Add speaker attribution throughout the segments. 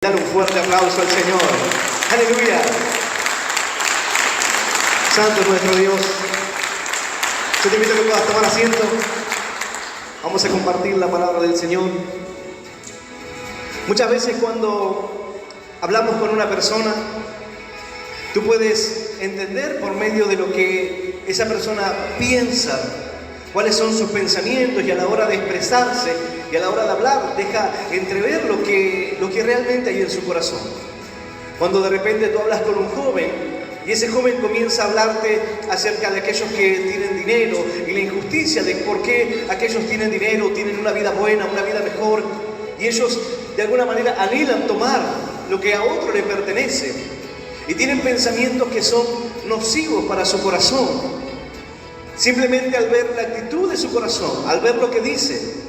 Speaker 1: Dale un fuerte aplauso al Señor. Aleluya. Santo es nuestro Dios. Yo te invito a que puedas tomar asiento. Vamos a compartir la palabra del Señor. Muchas veces cuando hablamos con una persona, tú puedes entender por medio de lo que esa persona piensa, cuáles son sus pensamientos, y a la hora de expresarse y a la hora de hablar deja entrever lo que realmente hay en su corazón. Cuando de repente tú hablas con un joven y ese joven comienza a hablarte acerca de aquellos que tienen dinero y la injusticia de por qué aquellos tienen dinero, tienen una vida buena, una vida mejor, y ellos de alguna manera anhelan tomar lo que a otro le pertenece y tienen pensamientos que son nocivos para su corazón. Simplemente al ver la actitud de su corazón, al ver lo que dice,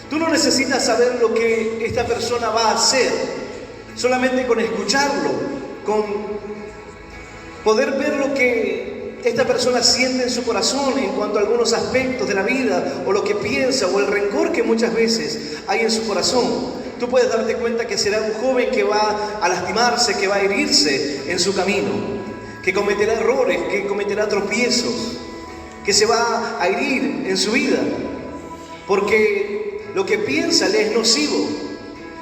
Speaker 1: tú no necesitas saber lo que esta persona va a hacer. Solamente con escucharlo, con poder ver lo que esta persona siente en su corazón en cuanto a algunos aspectos de la vida, o lo que piensa, o el rencor que muchas veces hay en su corazón, tú puedes darte cuenta que será un joven que va a lastimarse, que va a herirse en su camino, que cometerá errores, que cometerá tropiezos, que se va a herir en su vida, porque lo que piensa le es nocivo.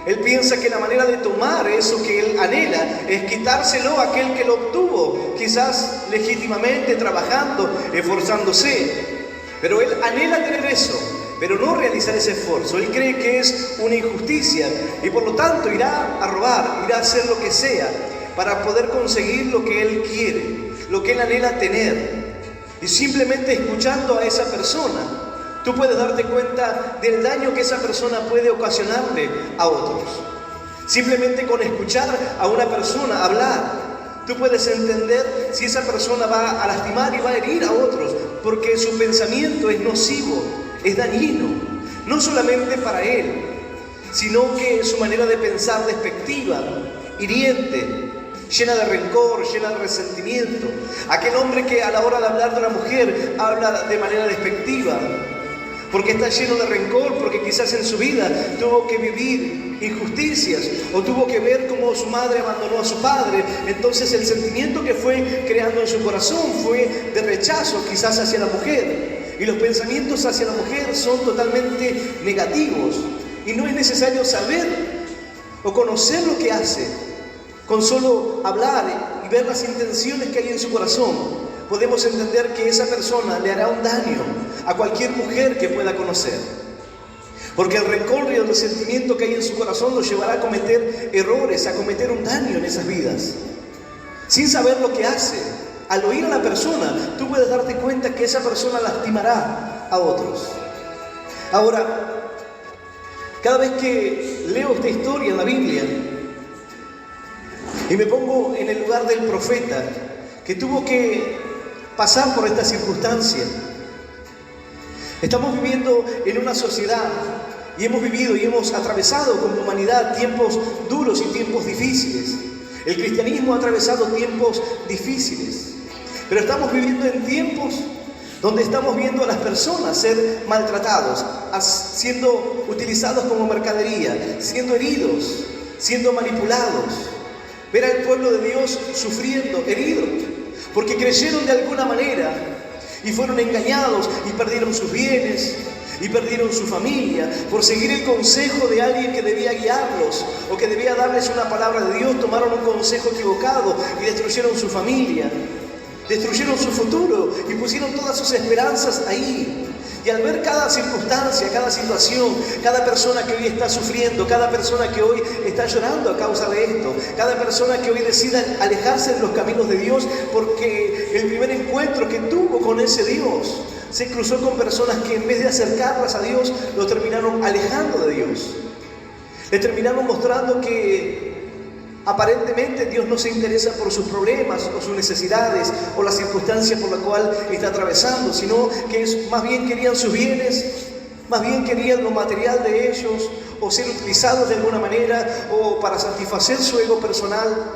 Speaker 1: Él piensa que la manera de tomar eso que él anhela es quitárselo a aquel que lo obtuvo, quizás legítimamente, trabajando, esforzándose. Pero él anhela tener eso, pero no realizar ese esfuerzo. Él cree que es una injusticia y por lo tanto irá a robar, irá a hacer lo que sea para poder conseguir lo que él quiere, lo que él anhela tener. Y simplemente escuchando a esa persona, tú puedes darte cuenta del daño que esa persona puede ocasionarle a otros. Simplemente con escuchar a una persona hablar, tú puedes entender si esa persona va a lastimar y va a herir a otros, porque su pensamiento es nocivo, es dañino, no solamente para él, sino que su manera de pensar despectiva, hiriente, llena de rencor, llena de resentimiento. Aquel hombre que a la hora de hablar de una mujer habla de manera despectiva, porque está lleno de rencor, porque quizás en su vida tuvo que vivir injusticias, o tuvo que ver cómo su madre abandonó a su padre. Entonces el sentimiento que fue creando en su corazón fue de rechazo quizás hacia la mujer, y los pensamientos hacia la mujer son totalmente negativos, y no es necesario saber o conocer lo que hace. Con solo hablar y ver las intenciones que hay en su corazón, podemos entender que esa persona le hará un daño a cualquier mujer que pueda conocer. Porque el rencor y el resentimiento que hay en su corazón lo llevará a cometer errores, a cometer un daño en esas vidas. Sin saber lo que hace, al oír a la persona, tú puedes darte cuenta que esa persona lastimará a otros. Ahora, cada vez que leo esta historia en la Biblia, y me pongo en el lugar del profeta que tuvo que pasar por esta circunstancia. Estamos viviendo en una sociedad y hemos vivido y hemos atravesado como humanidad tiempos duros y tiempos difíciles. El cristianismo ha atravesado tiempos difíciles, pero estamos viviendo en tiempos donde estamos viendo a las personas ser maltratados, siendo utilizados como mercadería, siendo heridos, siendo manipulados. Ver al pueblo de Dios sufriendo, herido, porque creyeron de alguna manera y fueron engañados y perdieron sus bienes y perdieron su familia por seguir el consejo de alguien que debía guiarlos o que debía darles una palabra de Dios. Tomaron un consejo equivocado y destruyeron su familia, destruyeron su futuro y pusieron todas sus esperanzas ahí. Y al ver cada circunstancia, cada situación, cada persona que hoy está sufriendo, cada persona que hoy está llorando a causa de esto, cada persona que hoy decida alejarse de los caminos de Dios porque el primer encuentro que tuvo con ese Dios se cruzó con personas que en vez de acercarlas a Dios, lo terminaron alejando de Dios. Le terminaron mostrando que aparentemente Dios no se interesa por sus problemas o sus necesidades o las circunstancias por las cuales está atravesando, sino que más bien querían sus bienes, más bien querían lo material de ellos, o ser utilizados de alguna manera o para satisfacer su ego personal.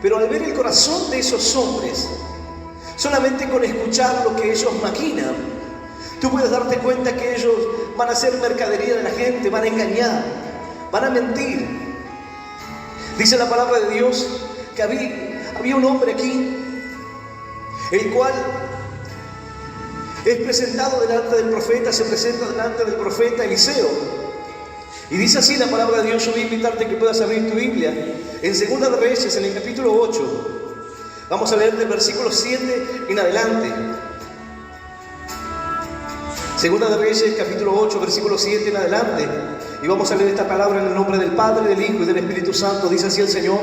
Speaker 1: Pero al ver el corazón de esos hombres, solamente con escuchar lo que ellos maquinan, tú puedes darte cuenta que ellos van a ser mercadería de la gente, van a engañar, van a mentir. Dice la palabra de Dios que había un hombre aquí, el cual es presentado delante del profeta, se presenta delante del profeta Eliseo. Y dice así la palabra de Dios. Yo voy a invitarte que puedas abrir tu Biblia en Segunda de Reyes, en el capítulo 8. Vamos a leer del versículo 7 en adelante. Segunda de Reyes, capítulo 8, versículo 7 en adelante. Y vamos a leer esta palabra en el nombre del Padre, del Hijo y del Espíritu Santo. Dice así el Señor: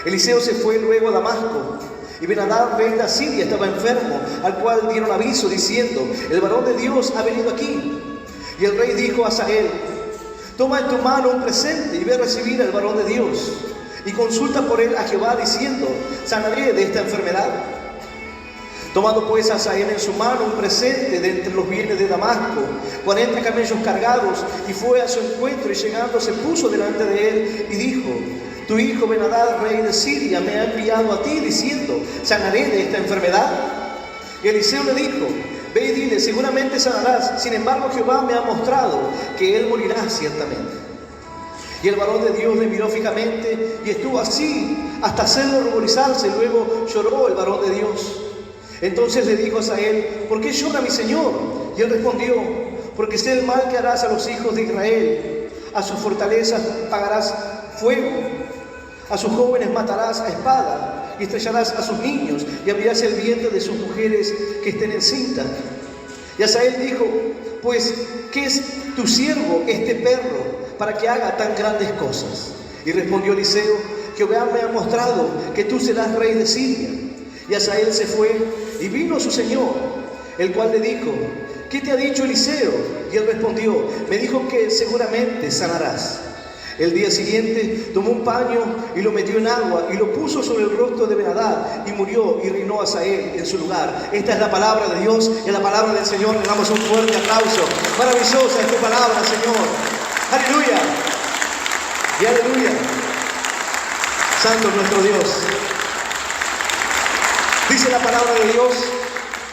Speaker 1: Eliseo se fue luego a Damasco, y Ben-Hadad, rey de Asiria, estaba enfermo, al cual dieron aviso diciendo: el varón de Dios ha venido aquí. Y el rey dijo a Hazael: toma en tu mano un presente y ve a recibir al varón de Dios, y consulta por él a Jehová diciendo: sanaré de esta enfermedad. Tomando pues a Hazael en su mano un presente de entre los bienes de Damasco, 40 camellos cargados, y fue a su encuentro, y llegando se puso delante de él y dijo: tu hijo Ben-Hadad, rey de Siria, me ha enviado a ti diciendo: sanaré de esta enfermedad. Y Eliseo le dijo: ve y dile, seguramente sanarás. Sin embargo, Jehová me ha mostrado que él morirá ciertamente. Y el varón de Dios le miró fijamente y estuvo así hasta hacerlo ruborizarse. Luego lloró el varón de Dios. Entonces le dijo a Hazael: ¿por qué llora mi señor? Y él respondió: porque sé el mal que harás a los hijos de Israel. A sus fortalezas pagarás fuego, a sus jóvenes matarás a espada, y estrellarás a sus niños, y abrirás el vientre de sus mujeres que estén encintas. Y Hazael dijo: pues, ¿qué es tu siervo este perro para que haga tan grandes cosas? Y respondió Eliseo: Jehová me ha mostrado que tú serás rey de Siria. Y Hazael se fue y vino a su señor, el cual le dijo: ¿qué te ha dicho Eliseo? Y él respondió: me dijo que seguramente sanarás. El día siguiente tomó un paño y lo metió en agua y lo puso sobre el rostro de Ben-Hadad, y murió, y reinó Hazael en su lugar. Esta es la palabra de Dios y la palabra del Señor. Le damos un fuerte aplauso. Maravillosa es tu palabra, Señor. Aleluya y aleluya. Santo es nuestro Dios. Dice la palabra de Dios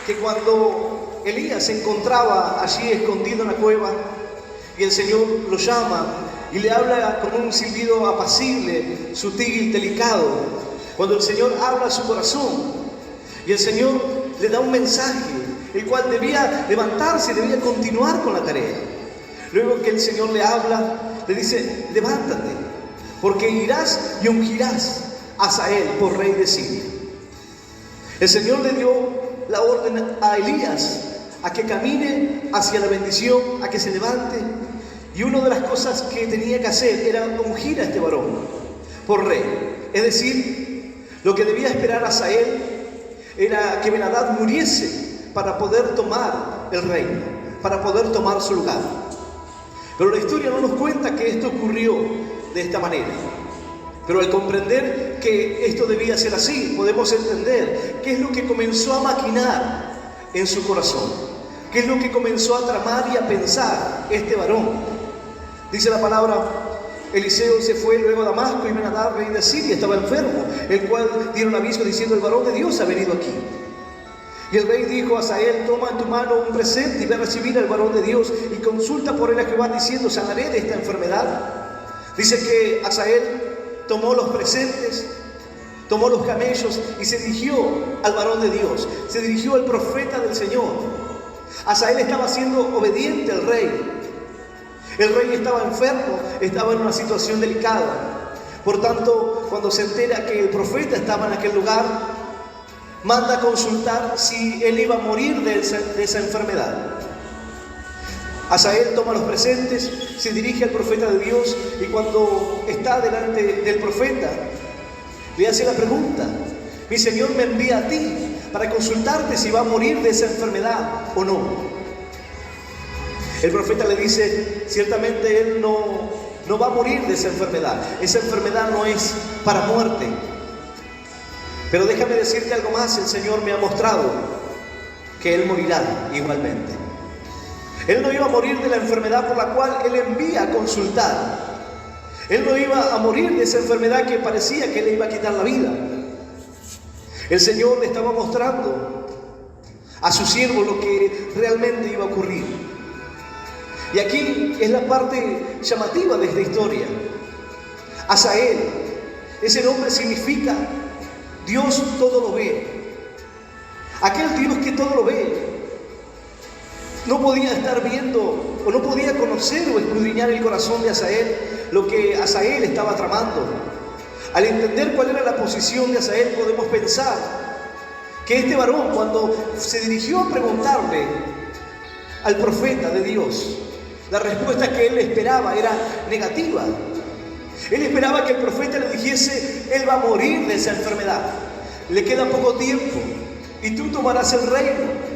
Speaker 1: que cuando Elías se encontraba allí escondido en la cueva, y el Señor lo llama y le habla con un silbido apacible, sutil, delicado, cuando el Señor habla a su corazón, y el Señor le da un mensaje, el cual debía levantarse, debía continuar con la tarea. Luego que el Señor le habla, le dice: levántate, porque irás y ungirás a Hazael por rey de Siria. El Señor le dio la orden a Elías a que camine hacia la bendición, a que se levante. Y una de las cosas que tenía que hacer era ungir a este varón por rey. Es decir, lo que debía esperar a Hazael era que Ben-Hadad muriese para poder tomar el reino, para poder tomar su lugar. Pero la historia no nos cuenta que esto ocurrió de esta manera. Pero al comprender que esto debía ser así, podemos entender qué es lo que comenzó a maquinar en su corazón, qué es lo que comenzó a tramar y a pensar este varón. Dice la palabra: Eliseo se fue luego a Damasco, y Ben-Hadad, rey de Siria, estaba enfermo, el cual dieron aviso diciendo: el varón de Dios ha venido aquí. Y el rey dijo a Hazael: toma en tu mano un presente y ve a recibir al varón de Dios, y consulta por él a Jehová diciendo: sanaré de esta enfermedad. Dice que Hazael tomó los presentes, tomó los camellos y se dirigió al varón de Dios, se dirigió al profeta del Señor. Hazael estaba siendo obediente al rey. El rey estaba enfermo, estaba en una situación delicada. Por tanto, cuando se entera que el profeta estaba en aquel lugar, manda a consultar si él iba a morir de esa enfermedad. Hazael toma los presentes, se dirige al profeta de Dios, y cuando está delante del profeta, le hace la pregunta: mi Señor me envía a ti para consultarte si va a morir de esa enfermedad o no. El profeta le dice: ciertamente él no va a morir de esa enfermedad. Esa enfermedad no es para muerte. Pero déjame decirte algo más: el Señor me ha mostrado que él morirá igualmente. Él no iba a morir de la enfermedad por la cual él envía a consultar. Él no iba a morir de esa enfermedad que parecía que le iba a quitar la vida. El Señor le estaba mostrando a su siervo lo que realmente iba a ocurrir. Y aquí es la parte llamativa de esta historia. Hazael Ese nombre significa Dios todo lo ve. Aquel Dios que todo lo ve no podía estar viendo o no podía conocer o escudriñar el corazón de Asael, lo que Asael estaba tramando. Al entender cuál era la posición de Asael, podemos pensar que este varón, cuando se dirigió a preguntarle al profeta de Dios, la respuesta que él esperaba era negativa. Él esperaba que el profeta le dijese: él va a morir de esa enfermedad, le queda poco tiempo y tú tomarás el reino.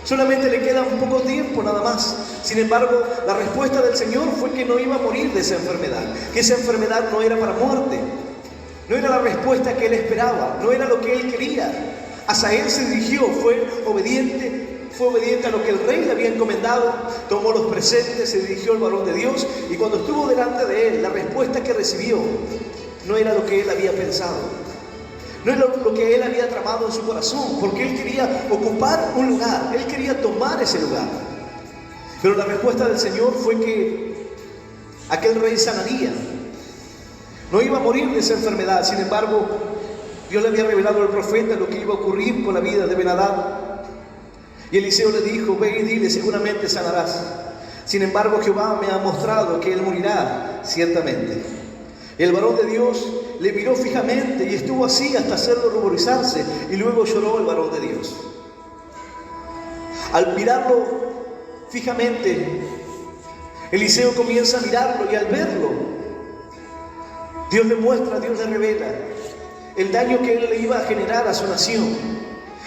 Speaker 1: Solamente le queda un poco tiempo nada más. Sin embargo, la respuesta del Señor fue que no iba a morir de esa enfermedad, que esa enfermedad no era para muerte. No era la respuesta que él esperaba, no era lo que él quería. Asael se dirigió, fue obediente a lo que el rey le había encomendado, tomó los presentes, se dirigió al varón de Dios, y cuando estuvo delante de él, la respuesta que recibió no era lo que él había pensado. No era lo que él había tramado en su corazón, porque él quería ocupar un lugar, él quería tomar ese lugar. Pero la respuesta del Señor fue que aquel rey sanaría, no iba a morir de esa enfermedad. Sin embargo, Dios le había revelado al profeta lo que iba a ocurrir con la vida de Ben-Hadad. Y Eliseo le dijo: ve y dile, seguramente sanarás. Sin embargo, Jehová me ha mostrado que él morirá ciertamente. El varón de Dios le miró fijamente y estuvo así hasta hacerlo ruborizarse, y luego lloró el varón de Dios. Al mirarlo fijamente, Eliseo comienza a mirarlo, y al verlo, Dios le muestra, Dios le revela el daño que él le iba a generar a su nación.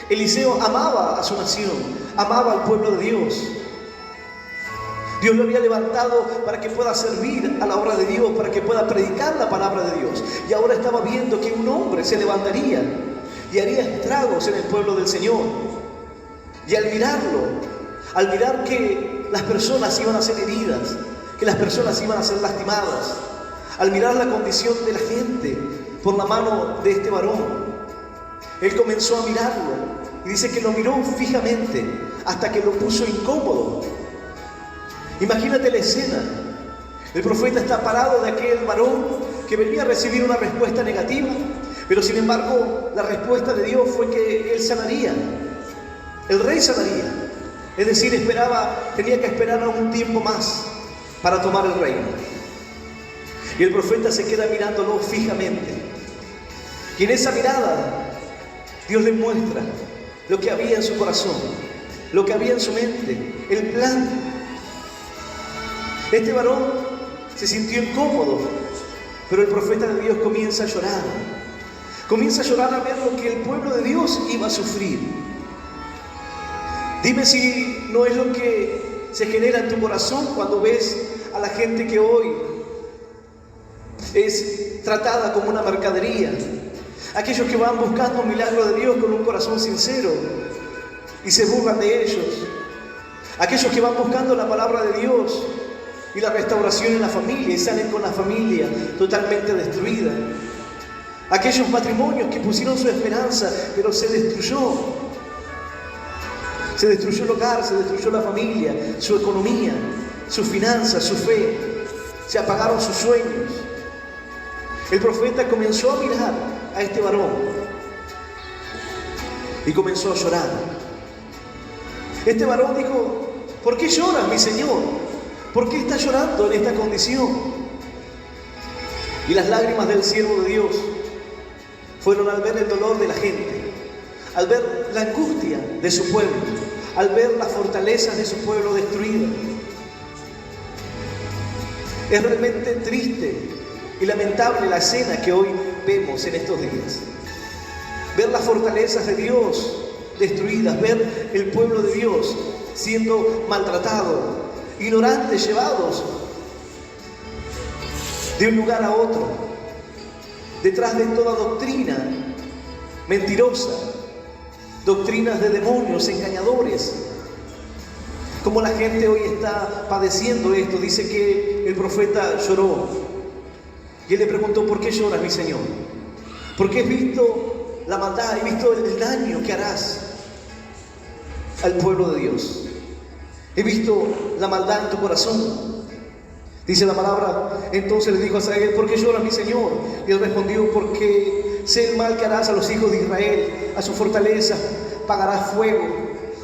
Speaker 1: Eliseo amaba a su nación, amaba al pueblo de Dios. Dios lo había levantado para que pueda servir a la obra de Dios, para que pueda predicar la palabra de Dios. Y ahora estaba viendo que un hombre se levantaría y haría estragos en el pueblo del Señor. Y al mirarlo, al mirar que las personas iban a ser heridas, que las personas iban a ser lastimadas, al mirar la condición de la gente por la mano de este varón, él comenzó a mirarlo, y dice que lo miró fijamente hasta que lo puso incómodo. Imagínate la escena. El profeta está parado de aquel varón que venía a recibir una respuesta negativa, pero sin embargo la respuesta de Dios fue que él sanaría, el rey sanaría. Es decir, tenía que esperar un tiempo más para tomar el reino. Y el profeta se queda mirándolo fijamente, y en esa mirada Dios le muestra lo que había en su corazón, lo que había en su mente, el plan. Este varón se sintió incómodo, pero el profeta de Dios comienza a llorar. Comienza a llorar al ver lo que el pueblo de Dios iba a sufrir. Dime si no es lo que se genera en tu corazón cuando ves a la gente que hoy es tratada como una mercadería. Aquellos que van buscando un milagro de Dios con un corazón sincero y se burlan de ellos. Aquellos que van buscando la palabra de Dios y la restauración en la familia y salen con la familia totalmente destruida. Aquellos matrimonios que pusieron su esperanza, pero se destruyó. Se destruyó el hogar, se destruyó la familia, su economía, sus finanzas, su fe. Se apagaron sus sueños. El profeta comenzó a mirar a este varón y comenzó a llorar. Este varón dijo: ¿por qué lloras, mi Señor? ¿Por qué estás llorando en esta condición? Y las lágrimas del siervo de Dios fueron al ver el dolor de la gente, al ver la angustia de su pueblo, al ver las fortalezas de su pueblo destruidas. Es realmente triste y lamentable la escena que hoy vemos en estos días. Ver las fortalezas de Dios destruidas, ver el pueblo de Dios siendo maltratado, ignorantes, llevados de un lugar a otro, detrás de toda doctrina mentirosa, doctrinas de demonios, engañadores. Como la gente hoy está padeciendo esto. Dice que el profeta lloró y él le preguntó: ¿por qué lloras, mi Señor? Porque he visto la maldad, he visto el daño que harás al pueblo de Dios. He visto la maldad en tu corazón. Dice la palabra, entonces le dijo a Asael: ¿por qué llora mi señor? Y él respondió: porque sé el mal que harás a los hijos de Israel, a su fortaleza pagarás fuego,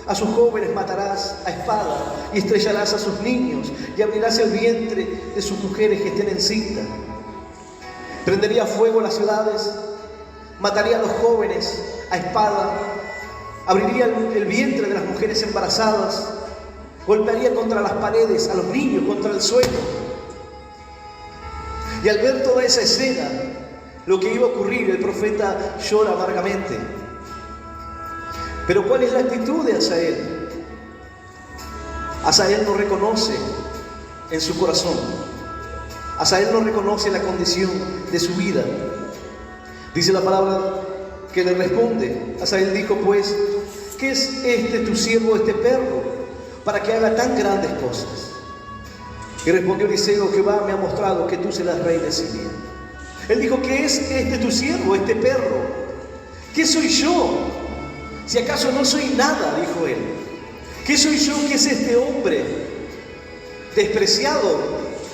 Speaker 1: a sus jóvenes matarás a espada, y estrellarás a sus niños, y abrirás el vientre de sus mujeres que estén encintas. Prendería fuego las ciudades, mataría a los jóvenes a espada, abriría el vientre de las mujeres embarazadas, golpearía contra las paredes a los niños, contra el suelo. Y al ver toda esa escena, lo que iba a ocurrir, el profeta llora amargamente. Pero ¿cuál es la actitud de Asael? Asael no reconoce en su corazón. Asael no reconoce la condición de su vida. Dice la palabra que le responde. Asael dijo: pues, ¿qué es este tu siervo, este perro, para que haga tan grandes cosas? Y respondió Eliseo: Jehová me ha mostrado que tú serás rey de Siria. Él dijo: ¿qué es este tu siervo, este perro? ¿Qué soy yo? Si acaso no soy nada, dijo él. ¿Qué soy yo que es este hombre despreciado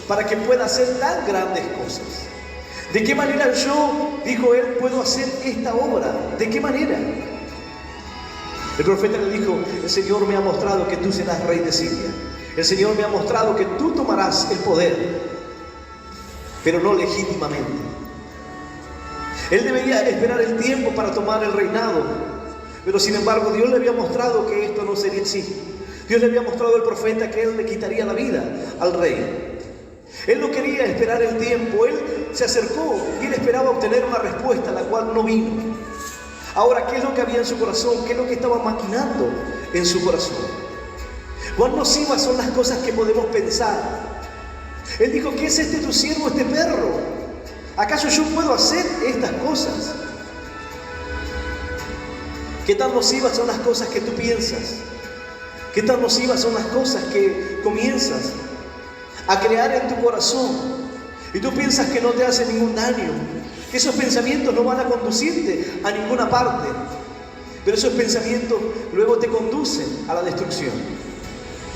Speaker 1: para que pueda hacer tan grandes cosas? ¿De qué manera yo, dijo él, puedo hacer esta obra? ¿De qué manera? El profeta le dijo: el Señor me ha mostrado que tú serás rey de Siria. El Señor me ha mostrado que tú tomarás el poder, pero no legítimamente. Él debería esperar el tiempo para tomar el reinado, pero sin embargo Dios le había mostrado que esto no sería así. Dios le había mostrado al profeta que él le quitaría la vida al rey. Él no quería esperar el tiempo, él se acercó y él esperaba obtener una respuesta, la cual no vino. Ahora, ¿qué es lo que había en su corazón? ¿Qué es lo que estaba maquinando en su corazón? ¿Cuán nocivas son las cosas que podemos pensar? Él dijo: ¿qué es este tu siervo, este perro? ¿Acaso yo puedo hacer estas cosas? ¿Qué tan nocivas son las cosas que tú piensas? ¿Qué tan nocivas son las cosas que comienzas a crear en tu corazón? Y tú piensas que no te hace ningún daño, que esos pensamientos no van a conducirte a ninguna parte, pero esos pensamientos luego te conducen a la destrucción.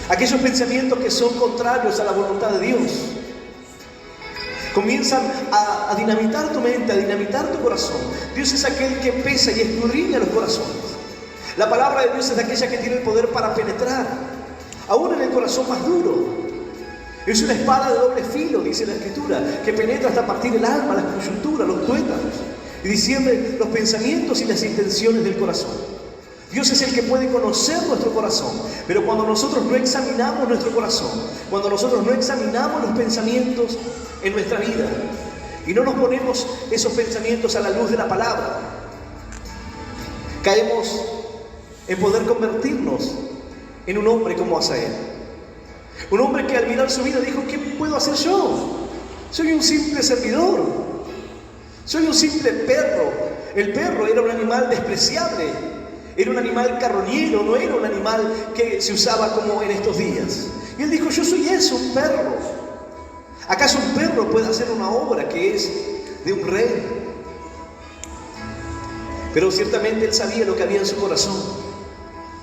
Speaker 1: Aquellos pensamientos que son contrarios a la voluntad de Dios comienzan a dinamitar tu mente, a dinamitar tu corazón. Dios es aquel que pesa y escudriña los corazones. La palabra de Dios es aquella que tiene el poder para penetrar, aún en el corazón más duro. Es una espada de doble filo, dice la Escritura, que penetra hasta partir el alma, las coyunturas, los tuétanos, y discierne los pensamientos y las intenciones del corazón. Dios es el que puede conocer nuestro corazón, pero cuando nosotros no examinamos nuestro corazón, cuando nosotros no examinamos los pensamientos en nuestra vida y no nos ponemos esos pensamientos a la luz de la palabra, caemos en poder convertirnos en un hombre como Asael. Un hombre que al mirar su vida dijo: ¿qué puedo hacer yo? Soy un simple servidor, soy un simple perro. El perro era un animal despreciable. Era un animal carroñero, no era un animal que se usaba como en estos días. Y él dijo: yo soy eso, un perro. ¿Acaso un perro puede hacer una obra que es de un rey? Pero ciertamente él sabía lo que había en su corazón.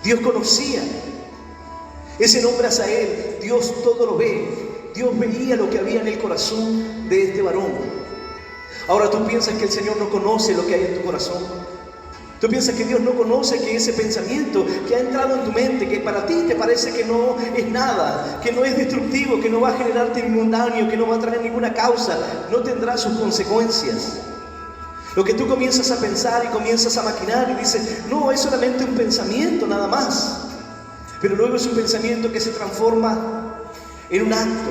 Speaker 1: Dios conocía. Ese nombre Asael, Dios todo lo ve. Dios veía lo que había en el corazón de este varón. Ahora tú piensas que el Señor no conoce lo que hay en tu corazón. Tú piensas que Dios no conoce que ese pensamiento que ha entrado en tu mente, que para ti te parece que no es nada, que no es destructivo, que no va a generarte ningún daño, que no va a traer ninguna causa, no tendrá sus consecuencias. Lo que tú comienzas a pensar y comienzas a maquinar y dices: no, es solamente un pensamiento nada más. Pero luego es un pensamiento que se transforma en un acto,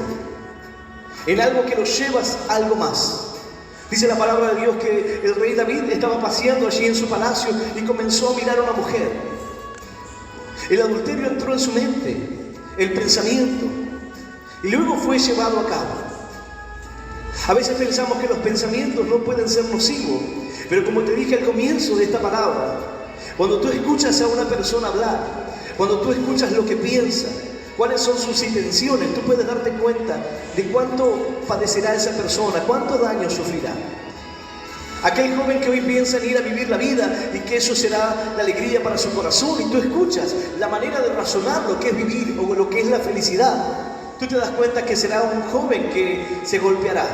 Speaker 1: en algo que lo llevas a algo más. Dice la palabra de Dios que el rey David estaba paseando allí en su palacio y comenzó a mirar a una mujer. El adulterio entró en su mente, el pensamiento, y luego fue llevado a cabo. A veces pensamos que los pensamientos no pueden ser nocivos, pero como te dije al comienzo de esta palabra, cuando tú escuchas a una persona hablar, cuando tú escuchas lo que piensa, cuáles son sus intenciones, tú puedes darte cuenta de cuánto padecerá esa persona, cuánto daño sufrirá. Aquel joven que hoy piensa en ir a vivir la vida y que eso será la alegría para su corazón, y tú escuchas la manera de razonar lo que es vivir o lo que es la felicidad, tú te das cuenta que será un joven que se golpeará.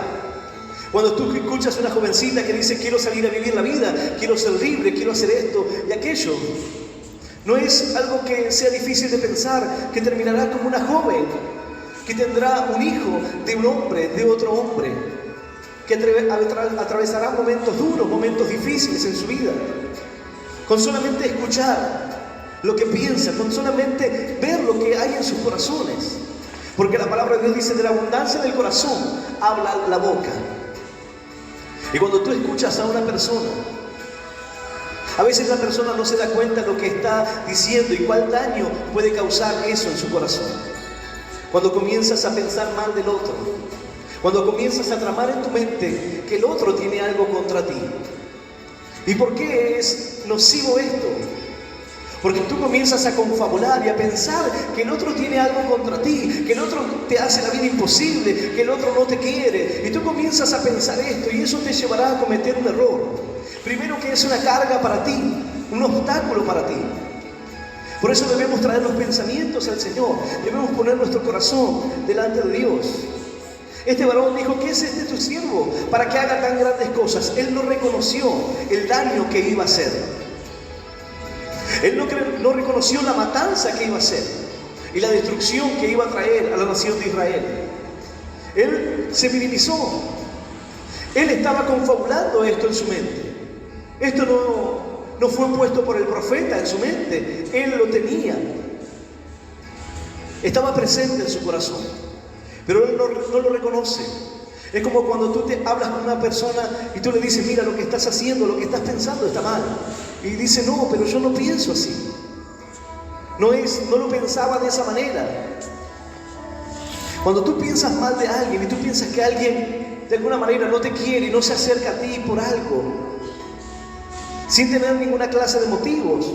Speaker 1: Cuando tú escuchas a una jovencita que dice quiero salir a vivir la vida, quiero ser libre, quiero hacer esto y aquello, no es algo que sea difícil de pensar, que terminará como una joven que tendrá un hijo de un hombre, de otro hombre, que atravesará momentos duros, momentos difíciles en su vida. Con solamente escuchar lo que piensa, con solamente ver lo que hay en sus corazones. Porque la palabra de Dios dice, de la abundancia del corazón habla la boca. Y cuando tú escuchas a una persona, a veces la persona no se da cuenta de lo que está diciendo y cuál daño puede causar eso en su corazón. Cuando comienzas a pensar mal del otro, cuando comienzas a tramar en tu mente que el otro tiene algo contra ti. ¿Y por qué es nocivo esto? Porque tú comienzas a confabular y a pensar que el otro tiene algo contra ti, que el otro te hace la vida imposible, que el otro no te quiere. Y tú comienzas a pensar esto y eso te llevará a cometer un error. Primero, que es una carga para ti, un obstáculo para ti. Por eso debemos traer los pensamientos al Señor, debemos poner nuestro corazón delante de Dios. Este varón dijo, ¿qué es este tu siervo para que haga tan grandes cosas? Él no reconoció el daño que iba a hacer. Él no reconoció la matanza que iba a hacer y la destrucción que iba a traer a la nación de Israel. Él se minimizó. Él estaba confabulando esto en su mente. Esto no fue puesto por el profeta en su mente. Él lo tenía. Estaba presente en su corazón. Pero él no lo reconoce. Es como cuando tú te hablas con una persona y tú le dices, mira, lo que estás haciendo, lo que estás pensando está mal. Y dice, no, pero yo no pienso así. No lo pensaba de esa manera. Cuando tú piensas mal de alguien y tú piensas que alguien de alguna manera no te quiere y no se acerca a ti por algo, sin tener ninguna clase de motivos,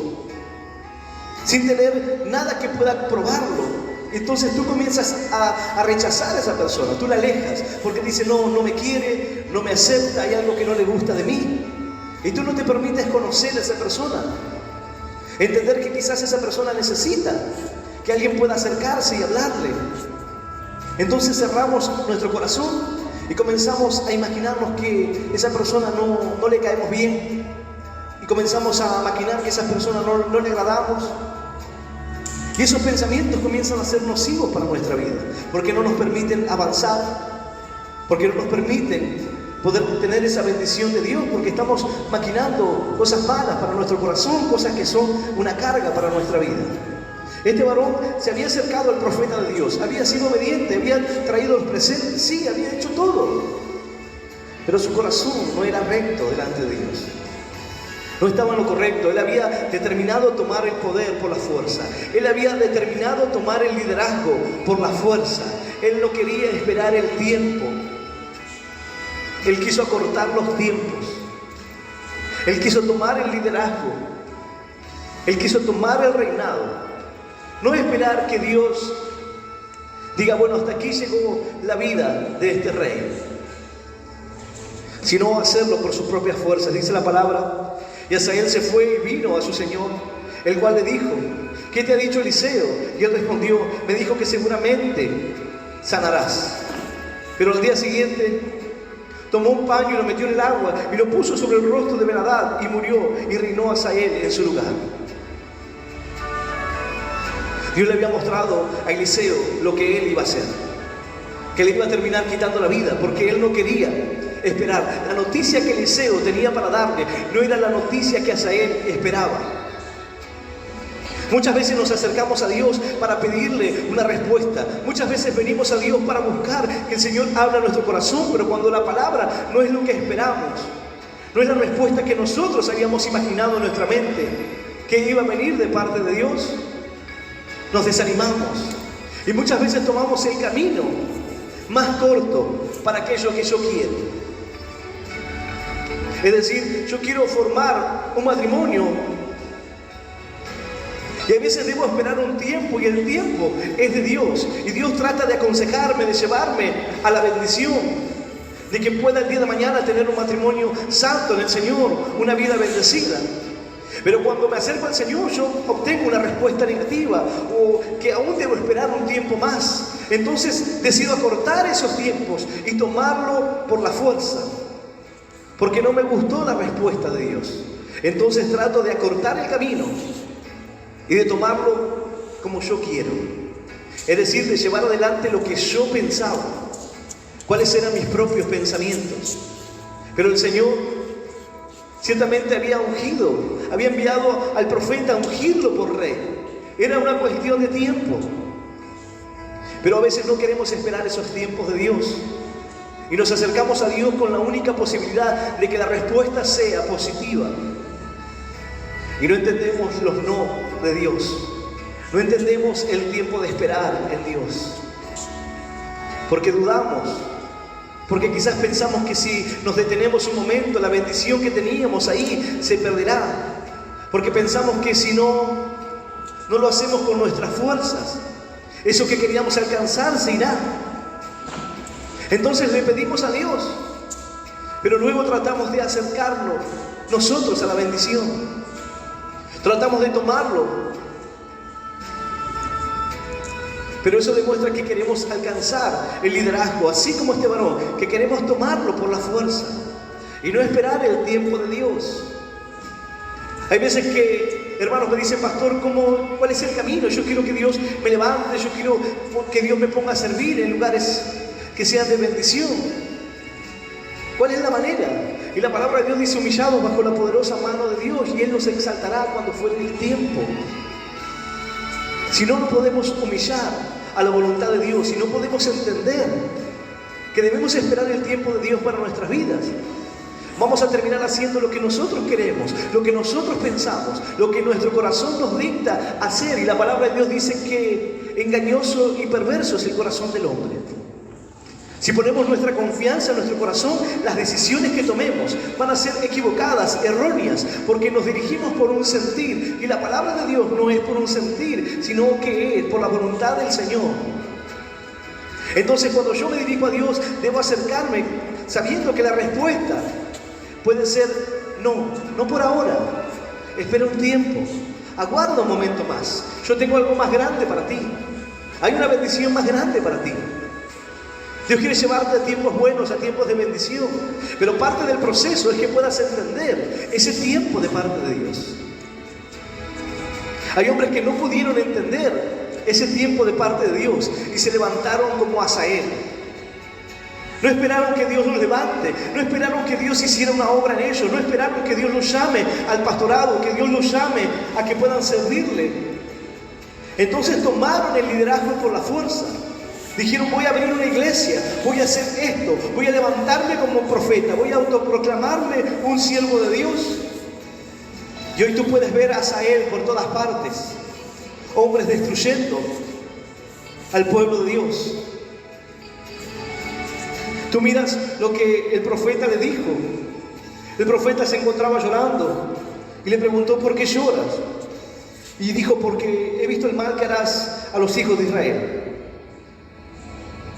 Speaker 1: sin tener nada que pueda probarlo, entonces tú comienzas a rechazar a esa persona, tú la alejas, porque dice, no me quiere, no me acepta, hay algo que no le gusta de mí. Y tú no te permites conocer a esa persona, entender que quizás esa persona necesita que alguien pueda acercarse y hablarle. Entonces cerramos nuestro corazón y comenzamos a imaginarnos que esa persona no le caemos bien, y comenzamos a maquinar que a esa persona no le agradamos. Y esos pensamientos comienzan a ser nocivos para nuestra vida, porque no nos permiten avanzar, porque no nos permiten poder tener esa bendición de Dios, porque estamos maquinando cosas malas para nuestro corazón, cosas que son una carga para nuestra vida. Este varón se había acercado al profeta de Dios, había sido obediente, había traído los presentes, sí, había hecho todo, pero su corazón no era recto delante de Dios. No estaba en lo correcto. Él había determinado tomar el poder por la fuerza. Él había determinado tomar el liderazgo por la fuerza. Él no quería esperar el tiempo. Él quiso acortar los tiempos. Él quiso tomar el liderazgo. Él quiso tomar el reinado. No esperar que Dios diga, bueno, hasta aquí llegó la vida de este rey, sino hacerlo por sus propias fuerzas. Dice la palabra, y Hazael se fue y vino a su señor, el cual le dijo, ¿qué te ha dicho Eliseo? Y él respondió, me dijo que seguramente sanarás. Pero al día siguiente tomó un paño y lo metió en el agua y lo puso sobre el rostro de Ben-Hadad y murió, y reinó Hazael en su lugar. Dios le había mostrado a Eliseo lo que él iba a hacer, que le iba a terminar quitando la vida, porque él no quería esperar. La noticia que Eliseo tenía para darle no era la noticia que Hazael esperaba. Muchas veces nos acercamos a Dios para pedirle una respuesta. Muchas veces venimos a Dios para buscar que el Señor hable a nuestro corazón, pero cuando la palabra no es lo que esperamos, no es la respuesta que nosotros habíamos imaginado en nuestra mente que iba a venir de parte de Dios, nos desanimamos y muchas veces tomamos el camino más corto para aquello que yo quiero. Es decir, yo quiero formar un matrimonio y a veces debo esperar un tiempo, y el tiempo es de Dios, y Dios trata de aconsejarme, de llevarme a la bendición, de que pueda el día de mañana tener un matrimonio santo en el Señor, una vida bendecida. Pero cuando me acerco al Señor, yo obtengo una respuesta negativa, o que aún debo esperar un tiempo más. Entonces decido acortar esos tiempos y tomarlo por la fuerza, porque no me gustó la respuesta de Dios. Entonces trato de acortar el camino y de tomarlo como yo quiero. Es decir, de llevar adelante lo que yo pensaba, cuáles eran mis propios pensamientos. Pero el Señor ciertamente había enviado al profeta a ungirlo por rey. Era una cuestión de tiempo. Pero a veces no queremos esperar esos tiempos de Dios. Y nos acercamos a Dios con la única posibilidad de que la respuesta sea positiva. Y no entendemos los no de Dios. No entendemos el tiempo de esperar en Dios. Porque dudamos. Porque quizás pensamos que si nos detenemos un momento, la bendición que teníamos ahí se perderá. Porque pensamos que si no lo hacemos con nuestras fuerzas, eso que queríamos alcanzar se irá. Entonces le pedimos a Dios, pero luego tratamos de acercarnos nosotros a la bendición. Tratamos de tomarlo. Pero eso demuestra que queremos alcanzar el liderazgo, así como este varón, que queremos tomarlo por la fuerza y no esperar el tiempo de Dios. Hay veces que hermanos me dicen: pastor, ¿cuál es el camino? Yo quiero que Dios me levante, yo quiero que Dios me ponga a servir en lugares que sean de bendición. ¿Cuál es la manera? Y la palabra de Dios dice: humillados bajo la poderosa mano de Dios, y Él nos exaltará cuando fuere el tiempo. Si no podemos humillar a la voluntad de Dios, si no podemos entender que debemos esperar el tiempo de Dios para nuestras vidas, vamos a terminar haciendo lo que nosotros queremos, lo que nosotros pensamos, lo que nuestro corazón nos dicta hacer. Y la palabra de Dios dice que engañoso y perverso es el corazón del hombre. Si ponemos nuestra confianza en nuestro corazón, las decisiones que tomemos van a ser equivocadas, erróneas, porque nos dirigimos por un sentir. Y la palabra de Dios no es por un sentir, sino que es por la voluntad del Señor. Entonces, cuando yo me dirijo a Dios, debo acercarme sabiendo que la respuesta puede ser: no por ahora, espera un tiempo, aguarda un momento más, yo tengo algo más grande para ti, hay una bendición más grande para ti. Dios quiere llevarte a tiempos buenos, a tiempos de bendición, pero parte del proceso es que puedas entender ese tiempo de parte de Dios. Hay hombres que no pudieron entender ese tiempo de parte de Dios y se levantaron como Asael. No esperaron que Dios los levante, no esperaron que Dios hiciera una obra en ellos, no esperaron que Dios los llame al pastorado, que Dios los llame a que puedan servirle. Entonces tomaron el liderazgo por la fuerza. Dijeron: voy a abrir una iglesia, voy a hacer esto, voy a levantarme como profeta, voy a autoproclamarme un siervo de Dios. Y hoy tú puedes ver a Asael por todas partes, hombres destruyendo al pueblo de Dios. Tú miras lo que el profeta le dijo. El profeta se encontraba llorando y le preguntó: ¿por qué lloras? Y dijo: porque he visto el mal que harás a los hijos de Israel.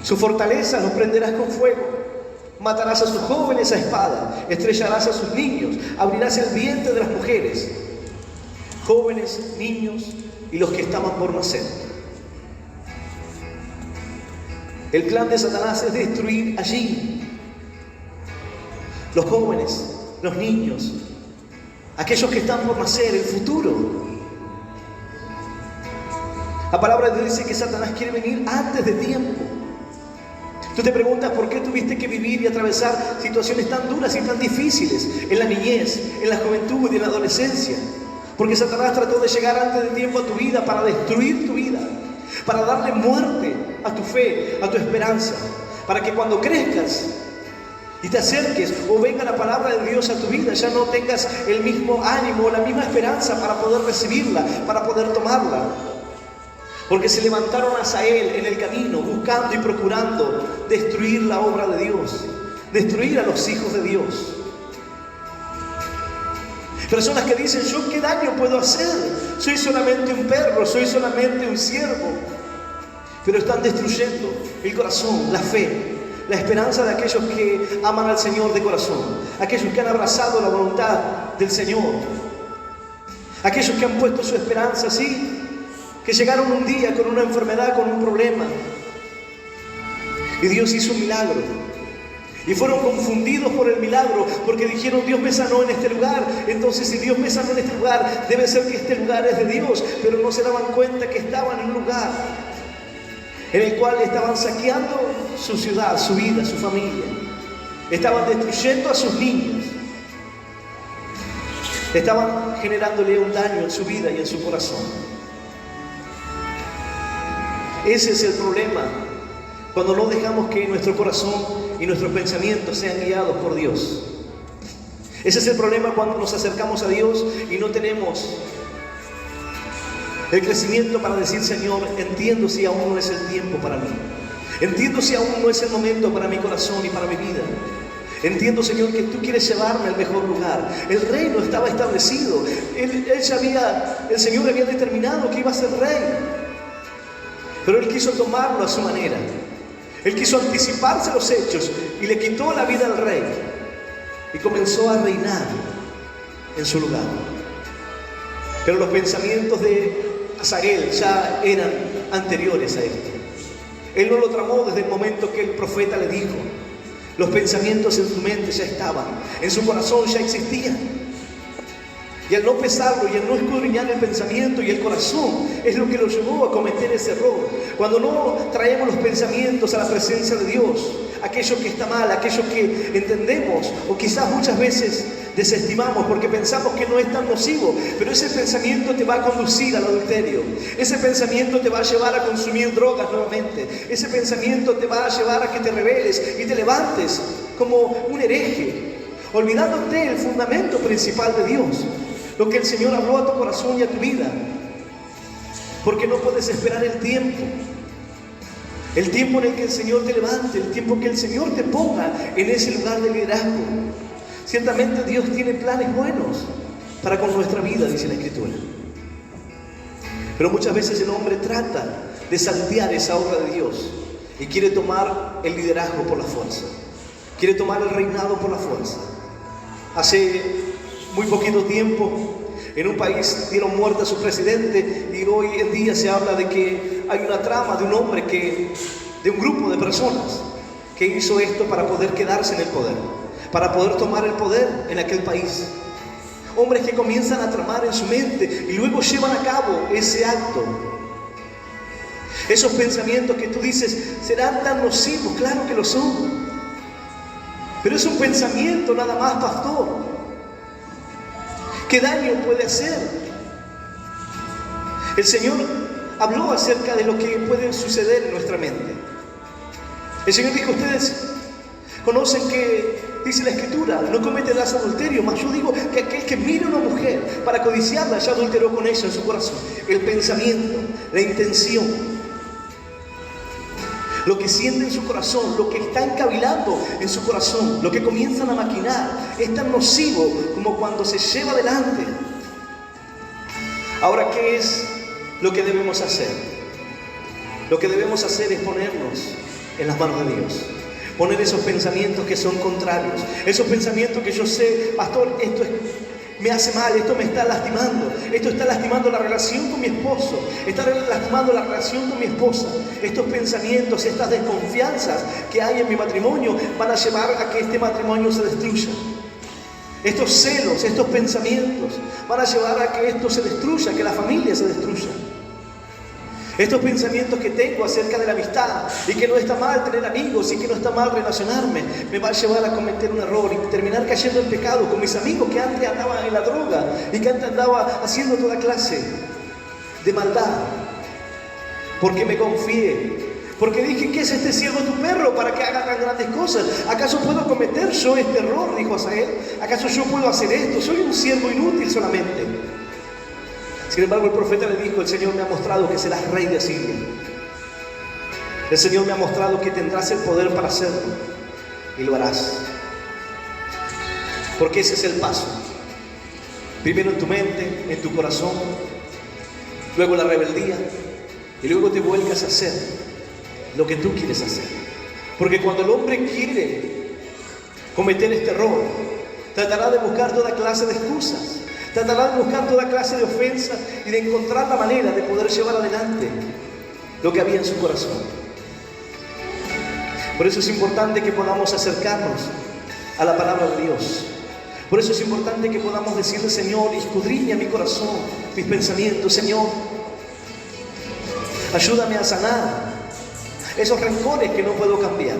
Speaker 1: Su fortaleza los prenderás con fuego, matarás a sus jóvenes a espada, estrellarás a sus niños, abrirás el vientre de las mujeres, jóvenes, niños y los que estaban por nacer. El plan de Satanás es destruir allí los jóvenes, los niños, aquellos que están por nacer, el futuro. La palabra de Dios dice que Satanás quiere venir antes de tiempo. Tú te preguntas: ¿por qué tuviste que vivir y atravesar situaciones tan duras y tan difíciles en la niñez, en la juventud y en la adolescencia? Porque Satanás trató de llegar antes de tiempo a tu vida para destruir tu vida, para darle muerte a tu fe, a tu esperanza, para que cuando crezcas y te acerques o venga la palabra de Dios a tu vida, ya no tengas el mismo ánimo o la misma esperanza para poder recibirla, para poder tomarla. Porque se levantaron a Asael en el camino, buscando y procurando destruir la obra de Dios, destruir a los hijos de Dios. Personas que dicen: ¿yo qué daño puedo hacer? Soy solamente un perro, soy solamente un siervo. Pero están destruyendo el corazón, la fe, la esperanza de aquellos que aman al Señor de corazón, aquellos que han abrazado la voluntad del Señor, aquellos que han puesto su esperanza así, que llegaron un día con una enfermedad, con un problema, Y Dios hizo un milagro. Y fueron confundidos por el milagro, porque dijeron: Dios me sanó en este lugar. Entonces, si Dios me sanó en este lugar, debe ser que este lugar es de Dios. Pero no se daban cuenta que estaban en un lugar en el cual estaban saqueando su ciudad, su vida, su familia. Estaban destruyendo a sus niños. Estaban generándole un daño en su vida y en su corazón. Ese es el problema, cuando no dejamos que nuestro corazón y nuestros pensamientos sean guiados por Dios. Ese es el problema cuando nos acercamos a Dios y no tenemos el crecimiento para decir: Señor, entiendo si aún no es el tiempo para mí. Entiendo si aún no es el momento para mi corazón y para mi vida. Entiendo, Señor, que tú quieres llevarme al mejor lugar. El reino estaba establecido. El Señor había determinado que iba a ser rey. Pero Él quiso tomarlo a su manera. Él quiso anticiparse a los hechos y le quitó la vida al rey. Y comenzó a reinar en su lugar. Pero los pensamientos de Hazael ya eran anteriores a esto. Él no lo tramó desde el momento que el profeta le dijo. Los pensamientos en su mente ya estaban, en su corazón ya existían. Y al no pesarlo y al no escudriñar el pensamiento y el corazón, es lo que lo llevó a cometer ese error. Cuando no traemos los pensamientos a la presencia de Dios, aquello que está mal, aquello que entendemos o quizás muchas veces desestimamos porque pensamos que no es tan nocivo, pero ese pensamiento te va a conducir al adulterio. Ese pensamiento te va a llevar a consumir drogas nuevamente. Ese pensamiento te va a llevar a que te rebeles y te levantes como un hereje, olvidándote el fundamento principal de Dios, lo que el Señor habló a tu corazón y a tu vida. Porque no puedes esperar el tiempo en el que el Señor te levante, el tiempo que el Señor te ponga en ese lugar de liderazgo. Ciertamente Dios tiene planes buenos para con nuestra vida, dice la Escritura. Pero muchas veces el hombre trata de saltear esa obra de Dios y quiere tomar el liderazgo por la fuerza. Quiere tomar el reinado por la fuerza. Hace muy poquito tiempo, en un país dieron muerte a su presidente y hoy en día se habla de que hay una trama de un hombre de un grupo de personas que hizo esto para poder quedarse en el poder, para poder tomar el poder en aquel país. Hombres que comienzan a tramar en su mente y luego llevan a cabo ese acto. Esos pensamientos que tú dices, ¿serán tan nocivos? Claro que lo son. Pero es un pensamiento nada más, pastor. ¿Qué daño puede hacer? El Señor habló acerca de lo que puede suceder en nuestra mente. El Señor dijo: ustedes conocen que, dice la Escritura, no cometerás adulterio, mas yo digo que aquel que mire a una mujer para codiciarla ya adulteró con ella en su corazón. El pensamiento, la intención, lo que siente en su corazón, lo que está encavilando en su corazón, lo que comienzan a maquinar, es tan nocivo como cuando se lleva adelante. Ahora, ¿qué es lo que debemos hacer? Lo que debemos hacer es ponernos en las manos de Dios. Poner esos pensamientos que son contrarios, esos pensamientos que yo sé, pastor, esto me hace mal, esto me está lastimando, esto está lastimando la relación con mi esposo, está lastimando la relación con mi esposa. Estos pensamientos, estas desconfianzas que hay en mi matrimonio van a llevar a que este matrimonio se destruya. Estos celos, estos pensamientos van a llevar a que esto se destruya, que la familia se destruya. Estos pensamientos que tengo acerca de la amistad y que no está mal tener amigos y que no está mal relacionarme, me va a llevar a cometer un error y terminar cayendo en pecado con mis amigos que antes andaban en la droga y que antes andaba haciendo toda clase de maldad. Porque me confié, porque dije: ¿qué es este siervo tu perro para que haga tan grandes cosas? ¿Acaso puedo cometer yo este error? Dijo Hazael. ¿Acaso yo puedo hacer esto? Soy un siervo inútil solamente. Sin embargo, el profeta le dijo: el Señor me ha mostrado que serás rey de Asiria. El Señor me ha mostrado que tendrás el poder para hacerlo y lo harás. Porque ese es el paso. Primero en tu mente, en tu corazón, luego la rebeldía y luego te vuelcas a hacer lo que tú quieres hacer. Porque cuando el hombre quiere cometer este error, tratará de buscar toda clase de excusas. Tratará de buscar toda clase de ofensas y de encontrar la manera de poder llevar adelante lo que había en su corazón. Por eso es importante que podamos acercarnos a la palabra de Dios. Por eso es importante que podamos decirle: Señor, escudriña mi corazón, mis pensamientos. Señor, ayúdame a sanar esos rencores que no puedo cambiar.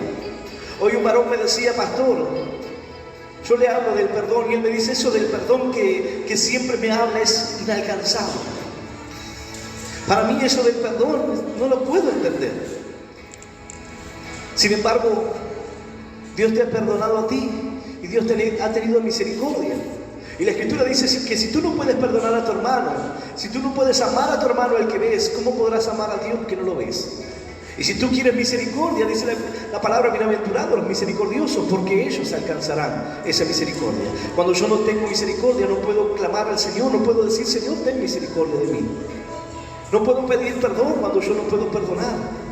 Speaker 1: Hoy un varón me decía: pastor, yo le hablo del perdón, y él me dice: eso del perdón que siempre me habla es inalcanzable. Para mí eso del perdón no lo puedo entender. Sin embargo, Dios te ha perdonado a ti y Dios ha tenido misericordia. Y la Escritura dice que si tú no puedes perdonar a tu hermano, si tú no puedes amar a tu hermano el que ves, ¿cómo podrás amar a Dios que no lo ves? Y si tú quieres misericordia, dice la palabra: bienaventurados los misericordiosos, porque ellos alcanzarán esa misericordia. Cuando yo no tengo misericordia, no puedo clamar al Señor, no puedo decir: Señor, ten misericordia de mí. No puedo pedir perdón cuando yo no puedo perdonar.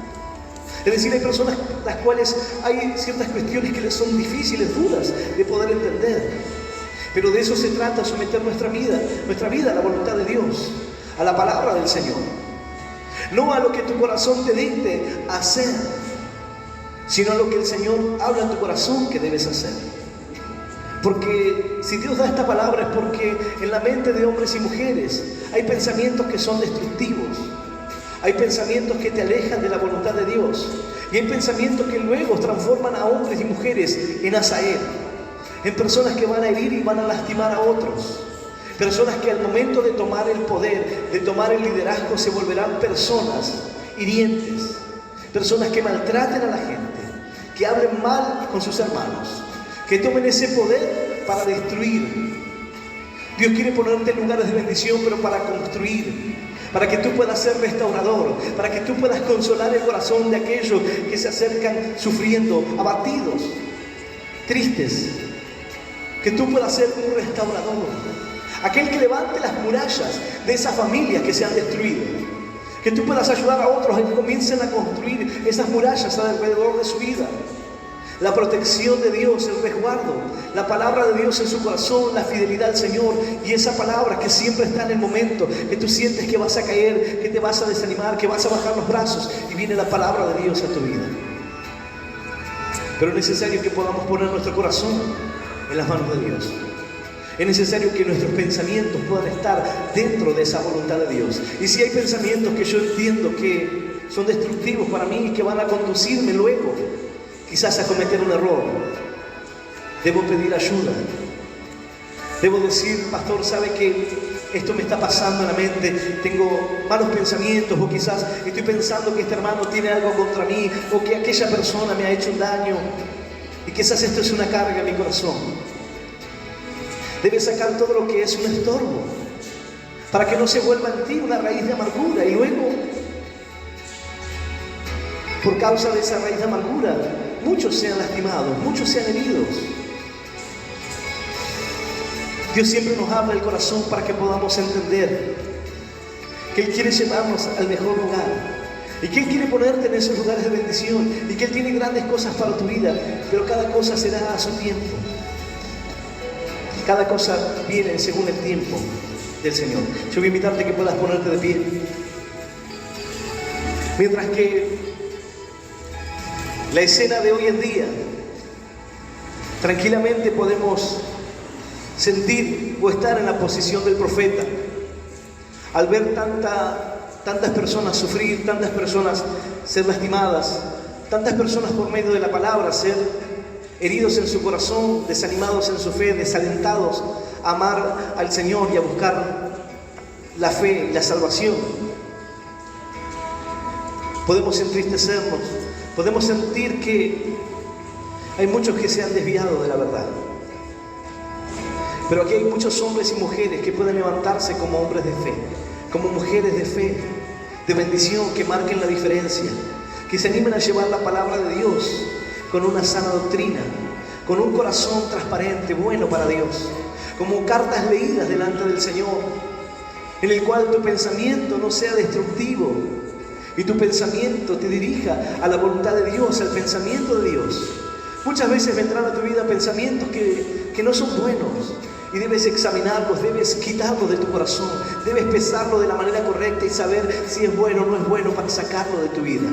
Speaker 1: Es decir, hay personas las cuales hay ciertas cuestiones que les son difíciles, duras de poder entender. Pero de eso se trata, someter nuestra vida a la voluntad de Dios, a la palabra del Señor. No a lo que tu corazón te dicte hacer, sino a lo que el Señor habla en tu corazón que debes hacer. Porque si Dios da esta palabra es porque en la mente de hombres y mujeres hay pensamientos que son destructivos. Hay pensamientos que te alejan de la voluntad de Dios. Y hay pensamientos que luego transforman a hombres y mujeres en Hazael, en personas que van a herir y van a lastimar a otros. Personas que al momento de tomar el poder, de tomar el liderazgo, se volverán personas hirientes. Personas que maltraten a la gente, que hablen mal con sus hermanos, que tomen ese poder para destruir. Dios quiere ponerte en lugares de bendición, pero para construir, para que tú puedas ser restaurador, para que tú puedas consolar el corazón de aquellos que se acercan sufriendo, abatidos, tristes. Que tú puedas ser un restaurador, aquel que levante las murallas de esas familias que se han destruido. Que tú puedas ayudar a otros a que comiencen a construir esas murallas alrededor de su vida. La protección de Dios, el resguardo, la palabra de Dios en su corazón, la fidelidad al Señor, y esa palabra que siempre está en el momento que tú sientes que vas a caer, que te vas a desanimar, que vas a bajar los brazos, y viene la palabra de Dios a tu vida. Pero es necesario que podamos poner nuestro corazón en las manos de Dios. Es necesario que nuestros pensamientos puedan estar dentro de esa voluntad de Dios. Y si hay pensamientos que yo entiendo que son destructivos para mí y que van a conducirme luego quizás a cometer un error, debo pedir ayuda. Debo decir: pastor, ¿sabe que esto me está pasando en la mente? Tengo malos pensamientos, o quizás estoy pensando que este hermano tiene algo contra mí, o que aquella persona me ha hecho un daño, y quizás esto es una carga en mi corazón. Debes sacar todo lo que es un estorbo, para que no se vuelva en ti una raíz de amargura, y luego, por causa de esa raíz de amargura, muchos sean lastimados, muchos sean heridos. Dios siempre nos habla el corazón para que podamos entender que Él quiere llevarnos al mejor lugar, y que Él quiere ponerte en esos lugares de bendición, y que Él tiene grandes cosas para tu vida, pero cada cosa será a su tiempo. Cada cosa viene según el tiempo del Señor. Yo voy a invitarte a que puedas ponerte de pie. Mientras que la escena de hoy en día, tranquilamente podemos sentir o estar en la posición del profeta al ver tantas personas sufrir, tantas personas ser lastimadas, tantas personas por medio de la palabra ser heridos en su corazón, desanimados en su fe, desalentados a amar al Señor y a buscar la fe y la salvación. Podemos entristecernos, podemos sentir que hay muchos que se han desviado de la verdad. Pero aquí hay muchos hombres y mujeres que pueden levantarse como hombres de fe, como mujeres de fe, de bendición, que marquen la diferencia, que se animen a llevar la palabra de Dios con una sana doctrina, con un corazón transparente, bueno para Dios, como cartas leídas delante del Señor, en el cual tu pensamiento no sea destructivo y tu pensamiento te dirija a la voluntad de Dios, al pensamiento de Dios. Muchas veces vendrán a tu vida pensamientos que no son buenos, y debes examinarlos, debes quitarlos de tu corazón, debes pesarlo de la manera correcta y saber si es bueno o no es bueno para sacarlo de tu vida.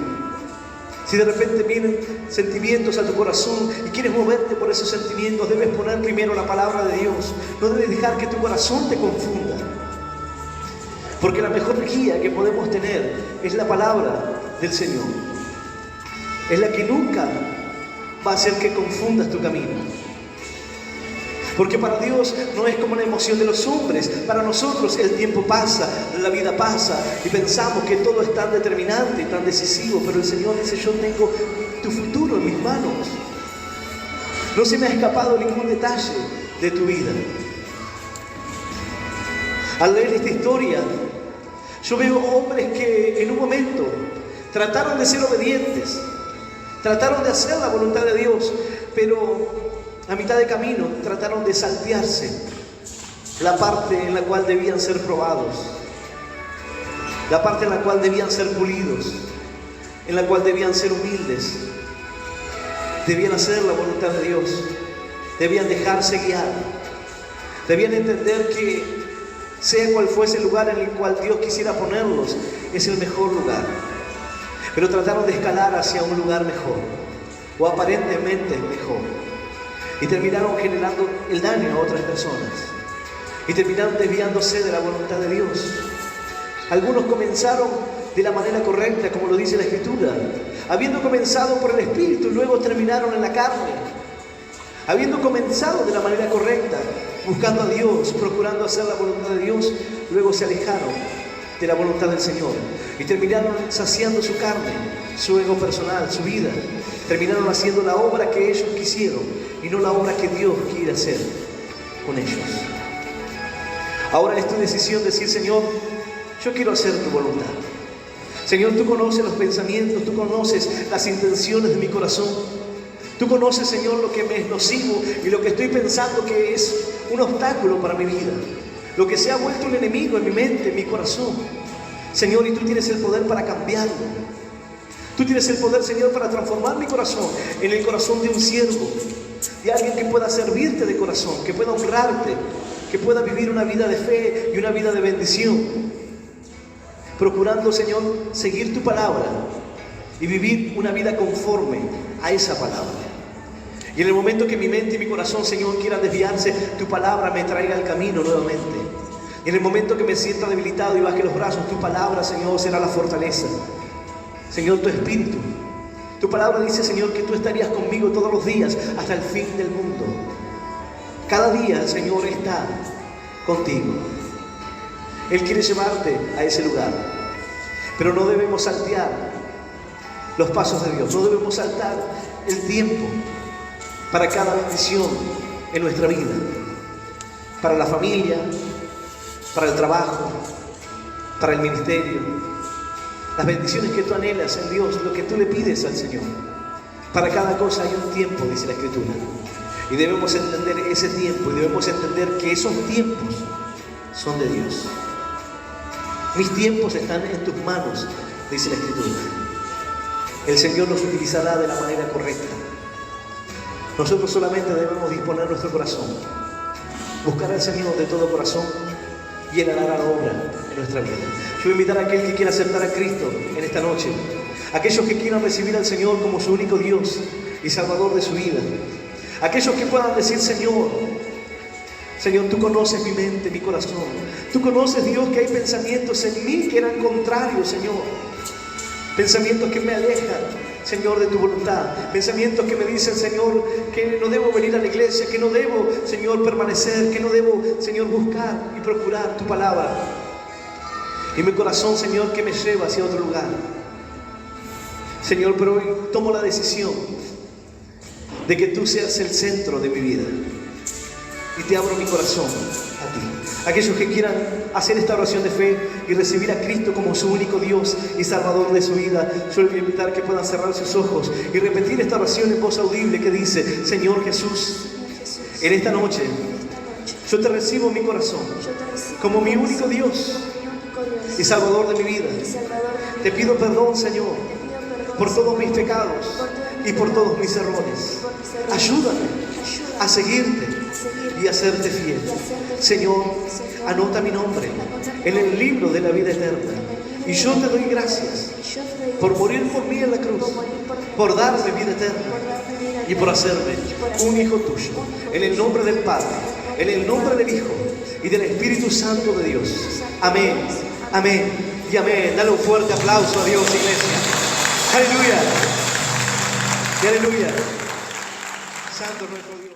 Speaker 1: Si de repente vienen sentimientos a tu corazón y quieres moverte por esos sentimientos, debes poner primero la palabra de Dios. No debes dejar que tu corazón te confunda. Porque la mejor guía que podemos tener es la palabra del Señor. Es la que nunca va a hacer que confundas tu camino. Porque para Dios no es como la emoción de los hombres. Para nosotros el tiempo pasa, la vida pasa y pensamos que todo es tan determinante y tan decisivo. Pero el Señor dice, yo tengo tu futuro en mis manos. No se me ha escapado ningún detalle de tu vida. Al leer esta historia, yo veo hombres que en un momento trataron de ser obedientes, trataron de hacer la voluntad de Dios, pero a mitad de camino trataron de saltearse la parte en la cual debían ser probados, la parte en la cual debían ser pulidos, en la cual debían ser humildes, debían hacer la voluntad de Dios, debían dejarse guiar, debían entender que sea cual fuese el lugar en el cual Dios quisiera ponerlos, es el mejor lugar. Pero trataron de escalar hacia un lugar mejor, o aparentemente mejor. Y terminaron generando el daño a otras personas. Y terminaron desviándose de la voluntad de Dios. Algunos comenzaron de la manera correcta, como lo dice la Escritura, habiendo comenzado por el Espíritu, luego terminaron en la carne. Habiendo comenzado de la manera correcta, buscando a Dios, procurando hacer la voluntad de Dios, luego se alejaron de la voluntad del Señor y terminaron saciando su carne, su ego personal, su vida. Terminaron haciendo la obra que ellos quisieron y no la obra que Dios quiere hacer con ellos. Ahora es tu decisión decir, Señor, yo quiero hacer tu voluntad. Señor, tú conoces los pensamientos, tú conoces las intenciones de mi corazón. Tú conoces, Señor, lo que me es nocivo y lo que estoy pensando que es un obstáculo para mi vida. Lo que se ha vuelto un enemigo en mi mente, en mi corazón. Señor, y tú tienes el poder para cambiarlo. Tú tienes el poder, Señor, para transformar mi corazón en el corazón de un siervo, de alguien que pueda servirte de corazón, que pueda honrarte, que pueda vivir una vida de fe y una vida de bendición, procurando, Señor, seguir tu palabra y vivir una vida conforme a esa palabra. Y en el momento que mi mente y mi corazón, Señor, quieran desviarse, tu palabra me traiga al camino nuevamente. Y en el momento que me sienta debilitado y baje los brazos, tu palabra, Señor, será la fortaleza. Señor, tu Espíritu. Tu palabra dice, Señor, que tú estarías conmigo todos los días hasta el fin del mundo. Cada día el Señor está contigo. Él quiere llevarte a ese lugar. Pero no debemos saltear los pasos de Dios. No debemos saltar el tiempo para cada bendición en nuestra vida. Para la familia, para el trabajo, para el ministerio. Las bendiciones que tú anhelas en Dios, lo que tú le pides al Señor. Para cada cosa hay un tiempo, dice la Escritura. Y debemos entender ese tiempo y debemos entender que esos tiempos son de Dios. Mis tiempos están en tus manos, dice la Escritura. El Señor los utilizará de la manera correcta. Nosotros solamente debemos disponer nuestro corazón, buscar al Señor de todo corazón y Él hará la obra en nuestra vida. Yo voy a invitar a aquel que quiera aceptar a Cristo en esta noche, aquellos que quieran recibir al Señor como su único Dios y Salvador de su vida, aquellos que puedan decir, Señor, tú conoces mi mente, mi corazón, tú conoces, Dios, que hay pensamientos en mí que eran contrarios, Señor, pensamientos que me alejan, Señor, de tu voluntad, pensamientos que me dicen, Señor, que no debo venir a la iglesia, que no debo, Señor, permanecer, que no debo, Señor, buscar y procurar tu palabra. Y mi corazón, Señor, que me lleva hacia otro lugar. Señor, pero hoy tomo la decisión de que tú seas el centro de mi vida. Y te abro mi corazón a ti. Aquellos que quieran hacer esta oración de fe y recibir a Cristo como su único Dios y Salvador de su vida, yo les voy a invitar que puedan cerrar sus ojos y repetir esta oración en voz audible que dice, Señor Jesús, en esta noche yo te recibo en mi corazón como mi único Dios y Salvador de mi vida. Te pido perdón, Señor, por todos mis pecados y por todos mis errores. Ayúdame a seguirte y a serte fiel. Señor, anota mi nombre en el libro de la vida eterna Y yo te doy gracias por morir por mí en la cruz, por darme vida eterna y por hacerme un hijo tuyo. En el nombre del Padre, en el nombre del Hijo y del Espíritu Santo de Dios. Amén, amén y amén. Dale un fuerte aplauso a Dios, iglesia. Aleluya. Y aleluya. Santo nuestro Dios.